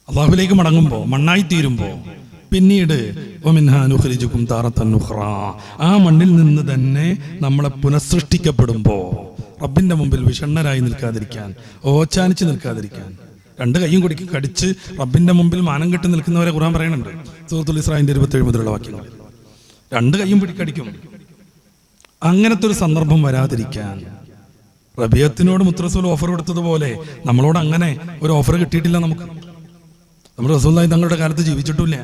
അള്ളാഹുവിലേക്ക് മടങ്ങുമ്പോൾ, മണ്ണായി തീരുമ്പോൾ പിന്നീട് ആ മണ്ണിൽ നിന്ന് തന്നെ നമ്മളെ പുനഃസൃഷ്ടിക്കപ്പെടുമ്പോൾ റബ്ബിന്റെ മുമ്പിൽ വിഷണ്ണരായി നിൽക്കാതിരിക്കാൻ, ഓച്ചാനിച്ച് നിൽക്കാതിരിക്കാൻ, രണ്ട് കൈയും കൂടി കടിച്ച് റബ്ബിന്റെ മുമ്പിൽ മാനം കെട്ടി നിൽക്കുന്നവരെ ഖുർആൻ പറയുന്നുണ്ട്. സൂറത്തുൽ ഇസ്രാഇന്റെ 27 മുതലുള്ള വാക്യങ്ങൾ. രണ്ട് കൈയും പിടിക്കടിക്കും. അങ്ങനത്തെ ഒരു സന്ദർഭം വരാതിരിക്കാൻ റബിയത്തിനോട് മുത്തറസൂൽ ഓഫർ കൊടുത്തതുപോലെ നമ്മളോട് അങ്ങനെ ഒരു ഓഫർ കിട്ടിയിട്ടില്ല. നമ്മൾ റസൂലുള്ളാഹി തങ്ങളുടെ കാലത്ത് ജീവിച്ചിട്ടില്ല.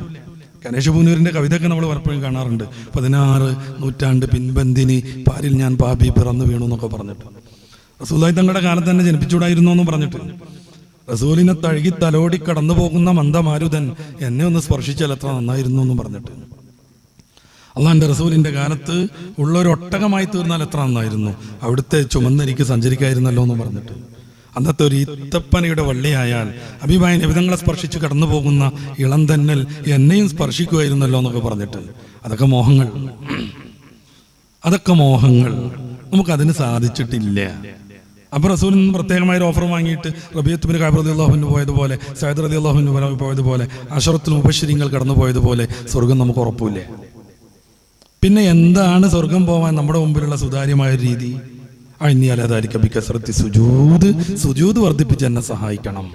ഗണേശ പൂനൂരിന്റെ കവിതയൊക്കെ നമ്മൾ പലപ്പോഴും കാണാറുണ്ട്. 16 നൂറ്റാണ്ട് പിൻപന്തിനി പാരിൽ ഞാൻ പാപി പിറന്നു വീണു എന്നൊക്കെ പറഞ്ഞിട്ട്. റസൂലുള്ളാഹി തങ്ങളുടെ കാലത്ത് തന്നെ ജനിപ്പിച്ചൂടായിരുന്നു എന്നും പറഞ്ഞിട്ട്. റസൂലിനെ തഴുകി തലോടി കടന്നു പോകുന്ന മന്ദമാരുതൻ എന്നെ ഒന്ന് സ്പർശിച്ചാൽ എത്ര നന്നായിരുന്നു എന്നും പറഞ്ഞിട്ട്. അള്ളാഹിന്റെ റസൂലിന്റെ കാലത്ത് ഉള്ളൊരു ഒട്ടകമായി തീർന്നാൽ എത്ര നന്നായിരുന്നു, അവിടുത്തെ ചുമന്നെനിക്ക് സഞ്ചരിക്കായിരുന്നല്ലോ എന്ന് പറഞ്ഞിട്ട്. അന്നത്തെ ഒരു ഈത്തപ്പനയുടെ വള്ളിയായാൽ ഹബീബായ നബിതങ്ങളെ സ്പർശിച്ച് കടന്നു പോകുന്ന ഇളം തന്നൽ എന്നെയും സ്പർശിക്കുമായിരുന്നല്ലോ എന്നൊക്കെ പറഞ്ഞിട്ട്. അതൊക്കെ മോഹങ്ങൾ. നമുക്കതിന് സാധിച്ചിട്ടില്ല. അപ്പൊ റസൂലിൽ നിന്ന് പ്രത്യേകമായ ഒരു ഓഫർ വാങ്ങിയിട്ട് റബീഅത്ത് ബിൻ കഅബ് റളിയല്ലാഹു അൻഹു പോയതുപോലെ, സഅദ് റളിയല്ലാഹു അൻഹു പോയതുപോലെ, അശറത്തുൽ മുബശ്ശിരീങ്ങൾ കടന്നു പോയതുപോലെ സ്വർഗം നമുക്ക് ഉറപ്പില്ല. പിന്നെ എന്താണ് സ്വർഗം പോവാൻ നമ്മുടെ മുമ്പിലുള്ള സുതാര്യമായ ഒരു രീതി? സുജൂദ് വർദ്ധിപ്പിച്ച് എന്നെ സഹായിക്കണം.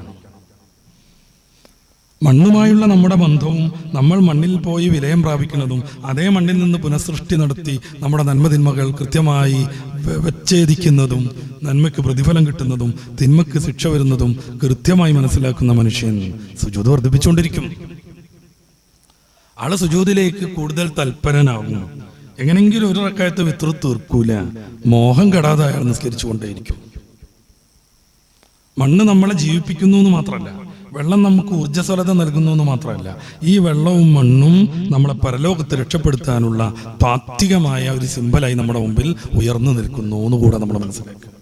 മണ്ണുമായുള്ള നമ്മുടെ ബന്ധവും നമ്മൾ മണ്ണിൽ പോയി വിലയം പ്രാപിക്കുന്നതും അതേ മണ്ണിൽ നിന്ന് പുനഃസൃഷ്ടി നടത്തി നമ്മുടെ നന്മതിന്മകൾ കൃത്യമായി വിച്ഛേദിക്കുന്നതും നന്മയ്ക്ക് പ്രതിഫലം കിട്ടുന്നതും തിന്മയ്ക്ക് ശിക്ഷ വരുന്നതും കൃത്യമായി മനസ്സിലാക്കുന്ന മനുഷ്യൻ സുജൂദ് വർദ്ധിപ്പിച്ചുകൊണ്ടിരിക്കും. ആള് സുജൂദിലേക്ക് കൂടുതൽ തൽപരനാകും. എങ്ങനെങ്കിലും ഒരു റക്അത്ത് വിത്ർ തീർക്കൂല. മോഹം കെടാതെ അയാൾ നിസ്കരിച്ചു കൊണ്ടേയിരിക്കും. മണ്ണ് നമ്മളെ ജീവിപ്പിക്കുന്നു എന്ന് മാത്രമല്ല, വെള്ളം നമുക്ക് ഊർജ്ജസ്വലത നൽകുന്നു എന്ന് മാത്രമല്ല, ഈ വെള്ളവും മണ്ണും നമ്മളെ പരലോകത്ത് രക്ഷപ്പെടുത്താനുള്ള താത്വികമായ ഒരു സിമ്പലായി നമ്മുടെ മുമ്പിൽ ഉയർന്നു നിൽക്കുന്നു എന്നുകൂടെ നമ്മൾ മനസ്സിലാക്കുക.